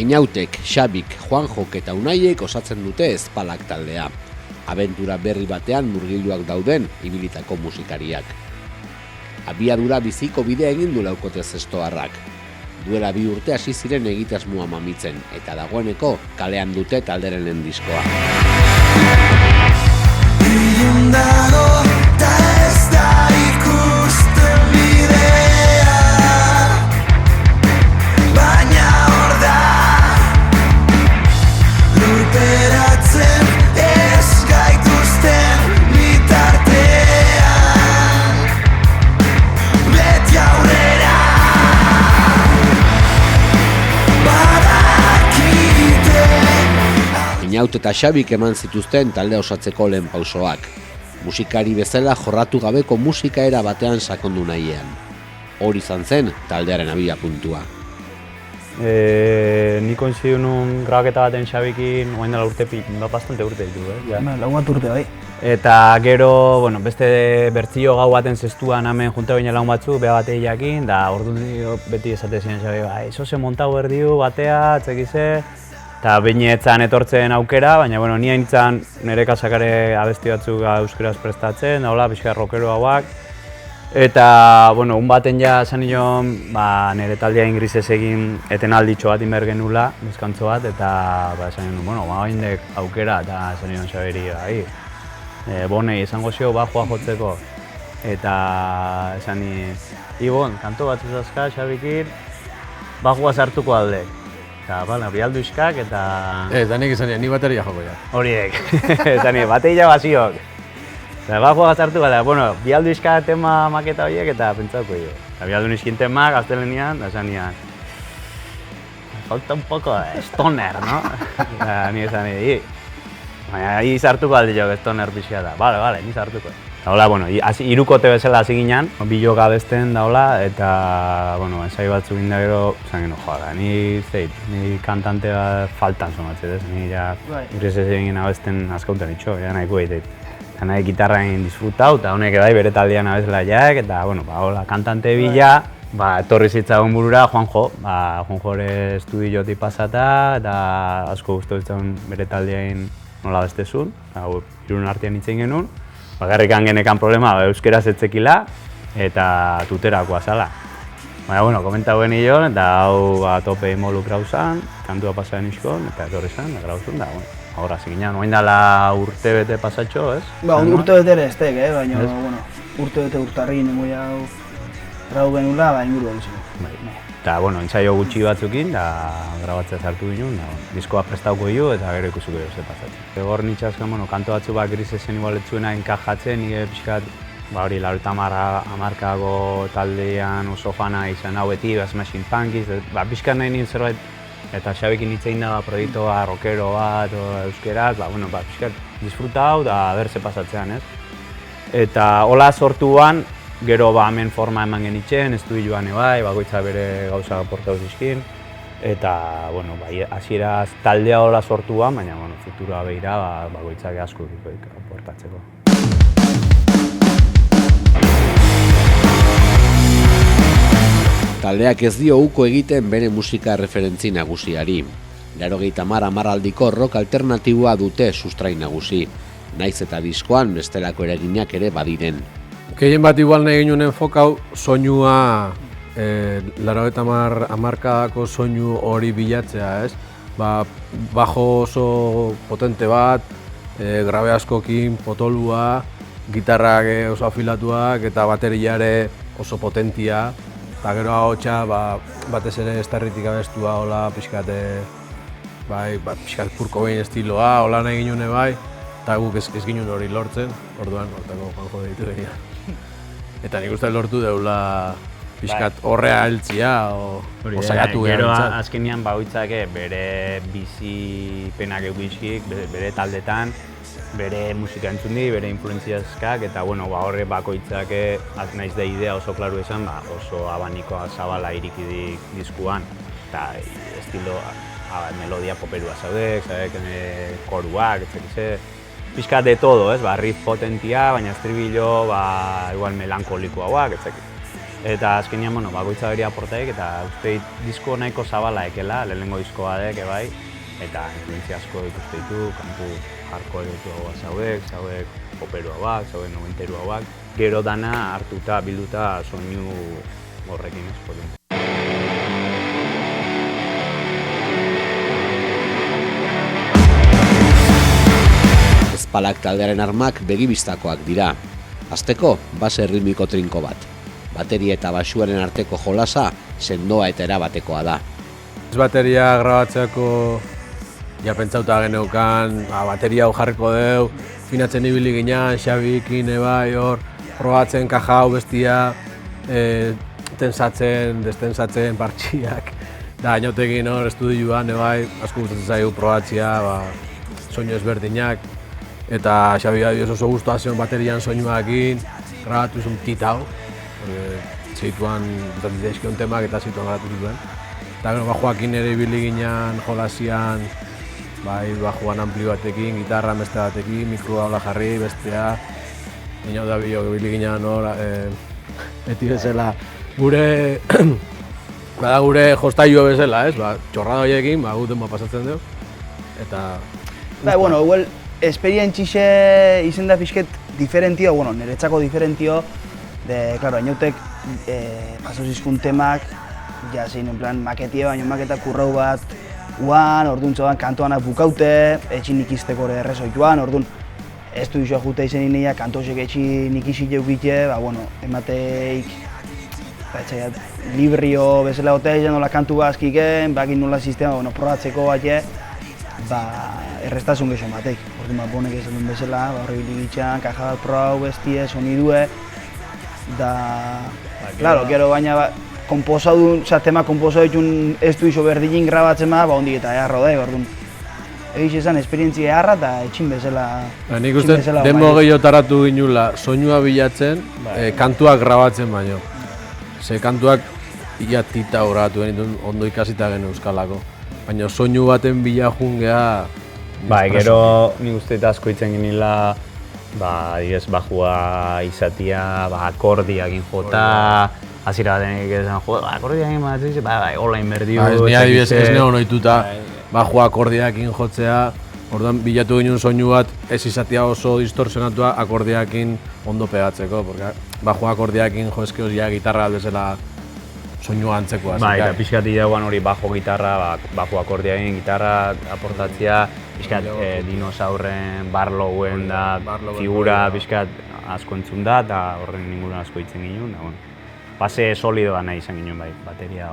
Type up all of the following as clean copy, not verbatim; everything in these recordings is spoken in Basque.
Inautek, Xabik, Juanjok eta Unaiek osatzen dute Ezpalak taldea. Abentura berri batean murgilduak dauden ibilitako musikariak. Abiadura biziko bidea egin du laukote zestoarrak. Duela 2 urte hasi ziren egitasmoa mamitzen, eta dagoeneko kalean dute talderen diskoa. Inaut eta Xabik eman zituzten taldea osatzeko lehen pausoak. Musikari bezala jorratu gabeko musika era batean sakondu nahiean. Hori izan zen taldearen abiapuntua. Ni koinzidu nun grabaketa baten Xabikin, oain dela bastante urte ditu, Lau bat urte bai. Eta gero, beste bertzio gau baten zestuan hemen junta baina lagun batzuk, beha batei jakin, da orduan beti esate ziren Xabi, eso se montau erdiu batea, txekize, eta beinetzan etortzen aukera, baina ni haintzan nire kasakare abesti batzuk euskeraz prestatzen, da hola, pixka rockero hauak. Eta, un baten ja esan nion, nire taldea ingrizez egin etenalditxo bat inber genula, bizkantzo bat, eta esan nion, haindek aukera, eta esan nion Xabiri, bonei esango zio bajoa jotzeko. Eta esan nion, Ibon, kanto bat zuzazka Xabikin, bajoa sartuko alde. Eta, bialdu iskak eta... Ez, da nik izan ni bateria joko ja. Horiek, esan nion, bateria baziok. Eta bajoa sartuko alde, bialdu iskak tema maketa horiek eta pentsauko jo. Eta bialdu nizkin temak, gaztelenian, da esan nion, falta un poco de stoner, no? Eta ni esan nion, baina hi sartuko alde jo, stoner pixka da. Bale, ni sartuko. Eta hola, hirukote bezala hasi ginen, bi joka abesten da hola, eta, ensai batzuk inda gero, esan geno, ni kantante bat faltan sonatzen, ez? Ni ja, ingresez egin abesten askauten itxo, ja nahiko egiteit. Eta nahi gitarrain disfrutau, eta honek bai bere taldean abezela jaek, eta, hola, kantante bila, etorri zitzagun burura Juanjo, Juanjore estudiotik pasata, eta asko guztu zitzagun bere taldeain nola bestezun, irun artean itzen genuen. Bakarrikan genekan problema euskeraz etzekila eta tuterakoa zala. Baina, komentau genion eta hau tope involukrau zan, kantua pasaren izkon eta etorri zan, eta grauzun da, ahora ziginan, oain dala urte bete pasatxo, ez? Urte bete ere estek, baina, urte bete urtarri nengo jau grau genula, inguru egin. Eta, ensaio gutxi batzukin, da grabatzea zartu ginen, diskoa prestauko jo eta gero ikusiko jo ze pasatzen. Hor nitxazkan, kanto batzu grisezen igualetzuena enkajatzen, nire pixkat, hori, 80 taldean oso fana izan hau beti, Smashing Pumpkins, pixkat nahi nien zerbait, eta Xabikin hitzein da proiektua rockero bat, euskeraz, pixkat disfrutau da berze pasatzean, ez? Eta hola sortuan, gero hemen forma eman genitzen, estudioan bai, bakoitza bere gauza portau zizkin. Eta, hasieraz taldea hola sortuan, baina, futura behira, bakoitzak asko portatzeko. Taldeak ez dio uko egiten bere musika referentzi nagusiari. 80 hamarraldiko rock alternatiboa dute sustrai nagusi, naiz eta diskoan bestelako eraginak ere badiren. Gehien bat igual nahi ginen enfokau soinua, 80 hamarkadako soinu hori bilatzea, ez? Bajo oso potente bat, grabe askokin, potolua, gitarrak oso afilatuak eta bateriare oso potentia. Eta gero ahotsa batez ere estarritik abestua, hola, pixkat purko behin estiloa, hola nahi ginen bai. Eta guk ez ginen hori lortzen, orduan, hortako Juanjo deitu ginen. Eta nik uste lortu deula pixkat horrea heltzia, osaiatu gero azkenean bakoitzak bere bizipenak eukizkik, bere taldetan, bere musika entzundi, bere influenziazkak, eta horre bakoitzak naiz da idea oso klaru esan, oso abanikoa zabala irikidik diskuan. Eta estilo melodia poperua zaudek, koruak, pixka de todo, riff potentia, baina estribillo igual melankoliko hauak, eta azkenean, bueno, bakoitza beri aportaik, eta uste disko nahiko zabala ekela, lehenengo diskoa dek, bai, eta influenzia asko ikuste ditu, kantu hardcore zauek poperua bak, zauek noventerua bak, gero dana hartuta, bilduta soinu horrekin ez, Ezpalak taldearen armak begibistakoak dira. Hasteko, base ritmiko trinko bat. Bateria eta basuaren arteko jolasa sendoa eta erabatekoa da. Bateria grabatzeko ja pentsauta geneukan, bateria hau jarriko deu, finatzen ibili ginean, Xabikin, bai, hor, probatzen kaja hau bestia, tensatzen, destensatzen, partxiak. Da, gainotekin hor, estudioan, bai, asko gustatzen zaigu probatzia, soinu ezberdinak. Eta Xabi oso guztua zion baterian soinuakin, grabatu zuen titau. Zituan, dizkion temak eta zituan grabatu zituen. Eta gero, bajoakin ere ibili ginean, jolasian, bai, bajoan ampli batekin, gitarra beste batekin, mikroa hola jarri, bestea. Gino da ibili ginean hor, beti bezala, gure, bada gure jostailu bezala, ez? Txorrada horiekin, guten pasatzen dugu. Eta... bueno, igual, esperientzixe izen da pixket diferentio, bueno, niretzako diferentio, claro, ainautek pasozizkun temak, ja zein, en plan, maketie, baina maketa kurrau bat, orduan kantoanak bukaute, etxin ikizteko errezoi joan, orduan, ez du izua jute izen ineia, kantosek etxin ikizik jeukite, bueno, emateik, librio bezala gotea izan nola kantu bazkiken, bakin nola sistema, bueno, probatzeko bat errestasun gehizan batek. Orduan, bonek ez duen bezala, horri biligitxan, kaja bat probau bestie, sonidue, da... Claro, gero baina komposaudun, tema komposaudun ez du iso berdinin grabatzen ma, ondik eta eharro da, orduan. Egiz esan, esperientzia eharra eta etxin bezala... Nik uste, demo gehiotaratu ginula, soinua bilatzen, kantuak grabatzen baino. Ze kantuak ia tita horatu genituen, ondo ikasita gene euskalako. Baina soinu baten bila jungea... gero nik uste asko itzen genila, adibidez, bajua izatia, akordiakin jota, hasiera batenik esan, akordiakin bat, hola inberdiu... Ni adibidez ez neon ohituta, bajua akordiakin jotzea, orduan bilatu ginen soinu bat ez izatia oso distorsionatua akordiakin ondo pegatzeko, porque bajua akordiakin jo eske hori gitarra bezala soinu antzekoa. Eta pixkat ideagoan hori bajo gitarra, bajo akordiakin gitarra aportatzea, pixkat dinosaurren, Barlowen da figura pixkat asko entzun da, eta horren inguruan asko hitzen ginen. Base solidoa nahi izan ginen bai, bateria.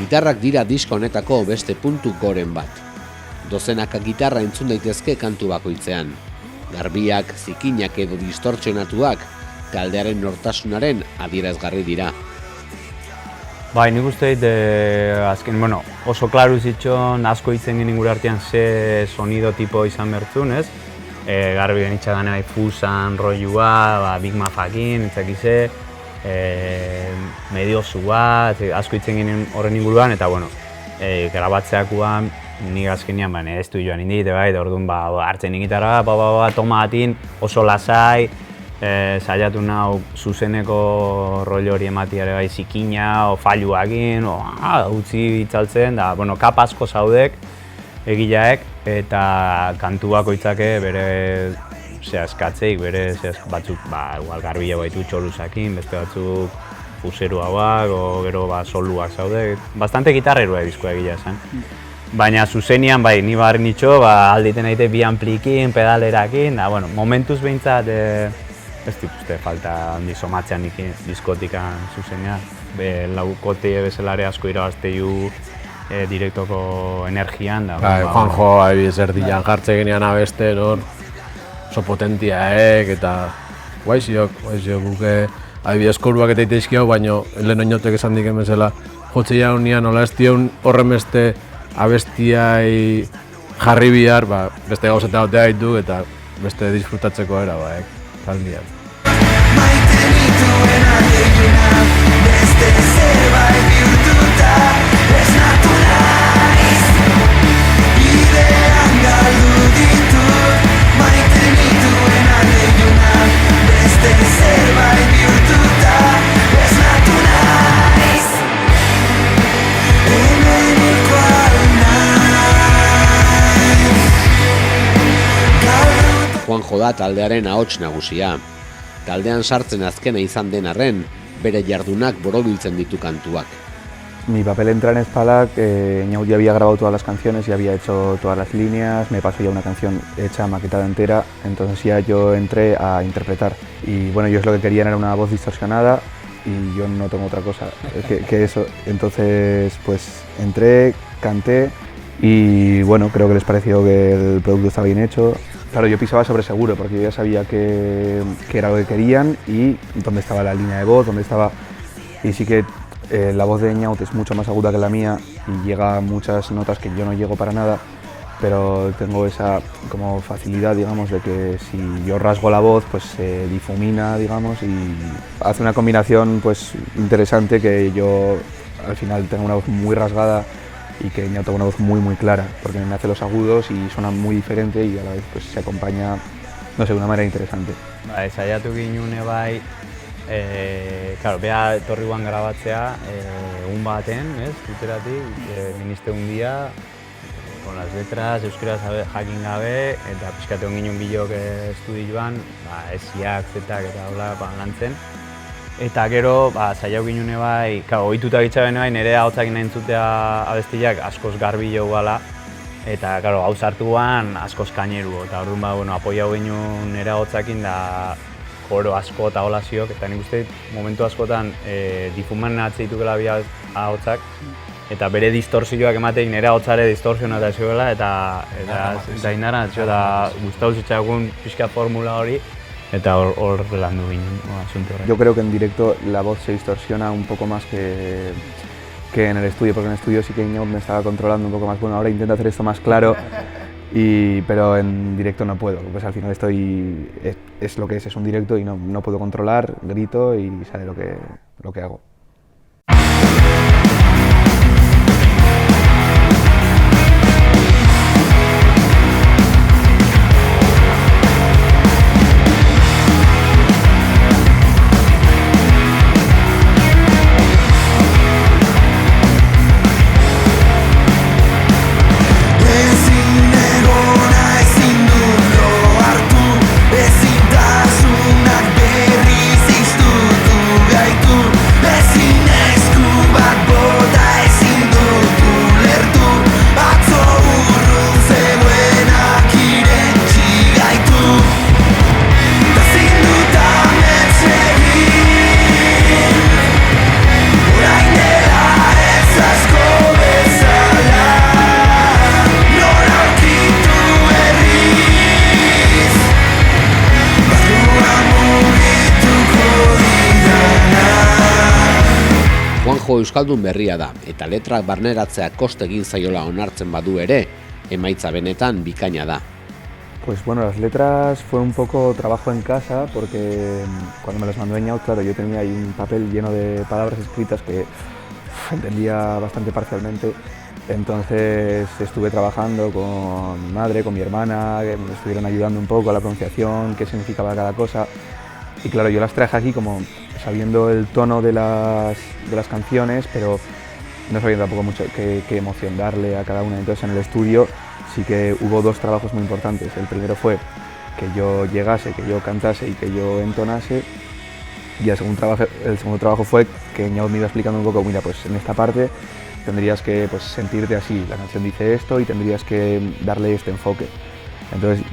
Gitarrak dira disko honetako beste puntu goren bat. Dozenaka gitarra entzun daitezke kantu bakoitzean. Garbiak, zikinak edo distortsionatuak, taldearen nortasunaren adierazgarri dira. Nik uste azken, oso klaru zitxon, asko hitzen ginen gure artean ze sonido tipo izan bertzun, ez? Garbi genitza gane fusan, rollua, Big Mafakin, itzakize, mediozu bat, asko hitzen ginen horren inguruan, eta grabatzeakoan nik azkenean ez du joan indit, orduan hartzen gitarra, toma batin, oso lasai, saiatu nau zuzeneko rollo hori ematiare bai zikina, falluakin, utzi itzaltzen, da, kap asko zaudek egileak, eta kantu bakoitzake bere eskatzeik, bere batzuk igual garbila baitu txolusakin, beste batzuk fuseruak, gero soluak zaude, bastante gitarrerua bizkoa egila zen. Baina zuzenian, ni barri nitxo, alditen naite bi amplikin, pedalerakin, momentuz behintzat ez dituzte falta handi somatzean diskotikan zuzenean. Laukote bezalare asko irabazte ju direktoko energian da. Juanjo, adibidez erdian jartze genean abeste, hor, oso potentiaek, eta guaiziok guke adibidez koruak eta iteizki hau, baino lehen oinotek esan diken bezala jotze jaunean, nola ez dion horren beste abestiai jarri bihar, beste gauzeta hotea ditu eta beste disfrutatzeko era, taldian. Maite nituen aleguna, beste zerbait bihurtuta, esnatu naiz, bidean galdu ditut. Maite nituen aleguna, beste zerbait bihurtuta, esnatu naiz, hemen ikual naiz. Juanjo da taldearen ahots nagusia. Taldean sartzen azkena izan den arren, bere jardunak borobiltzen ditu kantuak. Mi papel entra en Spalac, Eñaut ya había grabado todas las canciones, ya había hecho todas las líneas, me pasó ya una canción hecha, maquetada entera, entonces ya yo entré a interpretar. Y bueno, ellos lo que querían era una voz distorsionada y yo no tengo otra cosa que eso. Entonces pues entré, canté y bueno, creo que les pareció que el producto estaba bien hecho. Claro, yo pisaba sobre seguro porque yo ya sabía que era lo que querían y dónde estaba la línea de voz, dónde estaba... Y sí que la voz de Eñaut es mucho más aguda que la mía y llega a muchas notas que yo no llego para nada, pero tengo esa como facilidad, digamos, de que si yo rasgo la voz, pues se difumina, digamos, y hace una combinación pues interesante que yo al final tengo una voz muy rasgada y que Eñaut tenga una voz muy clara, porque me hace los agudos y suena muy diferente y a la vez pues se acompaña, no sé, de una manera interesante. Saiatu ginune bai, claro, beha etorri guan grabatzea, egun baten, Twitterati, ministe un día, con las letras, euskaraz jakin gabe, eta pixkate hon ginen bilok estudioan, esiak, zetak eta hola lantzen. Eta gero, saiatu ginune bai, ohituta gitzaben bai, nire ahotzakin nahi entzutea abestiak askoz garbi jo gala. Eta, claro, hau sartu guan askoz kaineru, eta orduan apoiau ginen nire ahotzakin da koro asko eta hola ziok, eta nik uste momentu askotan difuman atzeitukela bi ahotzak, eta bere distorsioak emateik nire ahotzare distorsionata zioela, eta inara, eta gustau zitzaigun pixka formula hori, eta hor landu ginen asunto horrek. Yo creo que en directo la voz se distorsiona un poco más que en el estudio, porque en el estudio sí que Eñaut me estaba controlando un poco más. Bueno, ahora intento hacer esto más claro, pero en directo no puedo, pues al final es lo que es un directo y no puedo controlar, grito y sale lo que hago. Euskaldun berria da, eta letrak barneratzea koste egin zaiola onartzen badu ere, emaitza benetan bikaina da. Pues bueno, las letras fue un poco trabajo en casa, porque cuando me las mandó Eñaut, claro, yo tenía ahí un papel lleno de palabras escritas que entendía bastante parcialmente. Entonces estuve trabajando con mi madre, con mi hermana, que me estuvieron ayudando un poco a la pronunciación, qué significaba cada cosa. Y claro, yo las traje aquí como sabiendo el tono de las canciones, pero no sabiendo tampoco mucho qué emoción darle a cada una. Entonces en el estudio sí que hubo dos trabajos muy importantes. El primero fue que yo llegase, que yo cantase y que yo entonase. Y el segundo trabajo fue que Eñaut me iba explicando un poco, mira, pues en esta parte tendrías que sentirte así, la canción dice esto y tendrías que darle este enfoque. Entonces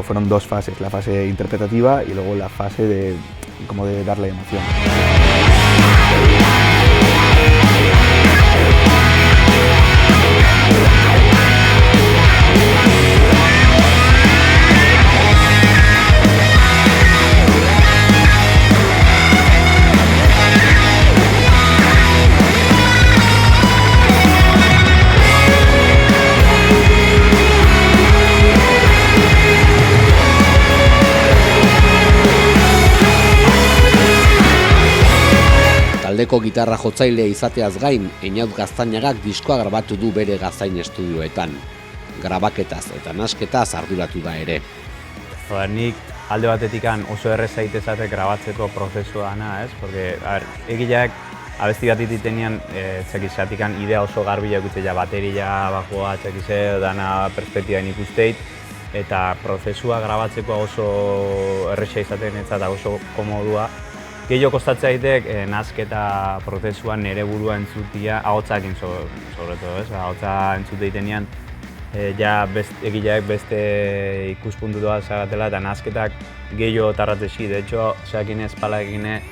fueron dos fases, la fase interpretativa y luego la fase de darle emoción. 「Taldeko gitarra jotzailea izateaz gain, Einaut Gaztainagak diskoa grabatu du bere Gaztain estudioetan. Grabaketaz eta nasketaz arduratu da ere. Nik alde batetikan oso errez zaitezate grabatzeko prozesua dana, ez? Porque, egileak abesti bat dititenean, txekizatikan idea oso garbila ikutzea, bateria, bajoa, txekize, dana perspektibain ikusteit, eta prozesua grabatzeko oso erresa izaten eta oso komodua. Gehiago kostatzea daitek, nasketa prozesuan nire burua entzutia, ahotsakin sobreto, ez? Ahotsa entzute ditenean, egileak beste ikuspuntu doa zagatela eta nazketak gehiago tarratzesi. De hecho, zeakin espalakine,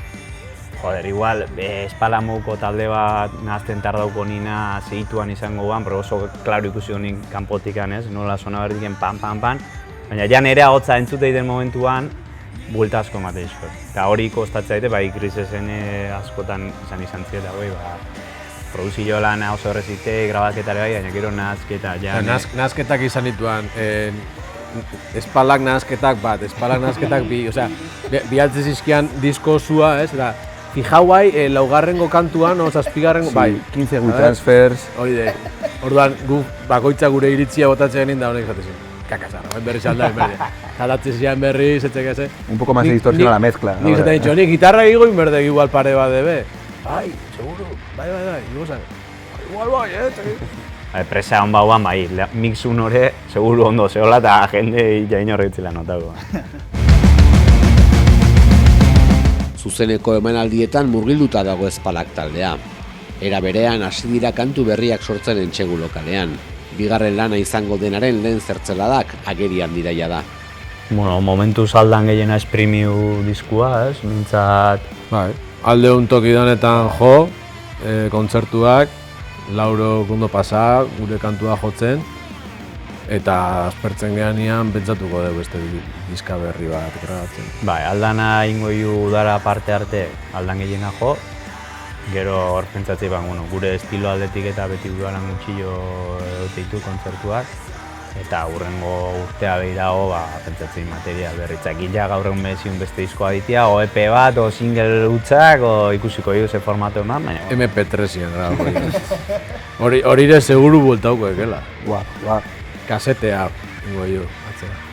igual, espalamuko talde bat nazten tardauko nina segituan izango guan, pero oso klaro ikusi honik kanpotikan, ez? Nola sona berdiken pan. Baina ja nire ahotsa entzute den momentuan, buelta asko emate izkot. Eta hori kostatzea daite, bai Krisesen askotan izan zieta, produzio lana oso horrezite, grabaketare bai, baina gero nazketa ja... Nazketak izan dituan, espalak nazketak bat, espalak nazketak bi, osea, bialtze zizkian disko zua, ez? Eta, fijau bai, laugarrengo kantuan, zazpigarrengo, bai. 15 transfers. Hori de, orduan, gu bakoitza gure iritzia botatzen genien da honek zatezin. Kakasarra, berriz aldain berri. Jalatzen zian berriz, etxekese. Un poco más de distorsión a la mezcla. Nik zaten ditxo, nik gitarra egigo inberde igual pare bat debe. Bai, seguro, bai, igual igual bai, Presa hon bauan, bai, mixun hori seguru ondo zehola eta jende jain horretzela notako. Zuzeneko emanaldietan murgilduta dago Espalak taldea. Era berean hasi dira kantu berriak sortzen entsegu lokalean. Bigarren lana izango denaren lehen zertzeladak agerian diraia da. Bueno, momentu saldan gehiena esprimiu diskua, ez? Mintzat... Bai, alde toki danetan jo, kontzertuak, Lauro gundo pasa, gure kantua jotzen, eta aspertzen gehanean pentsatuko dugu beste diska berri bat grabatzen. Bai, aldana ingo udara parte arte aldan gehiena jo, gero hor pentsatzei gure estilo aldetik eta beti udaran gutxillo euteitu kontzertuak, eta hurrengo urtea behirago pentsatzei material berritzak. Gila gaur egun beziun beste diskoa ditia, o EP bat, o single hutzak, o ikusiko dugu ze formatu eman, baina... MP3-ien grabako. Hori ere seguru bueltauko ekela. Guau. Kasetea, ingo atzera.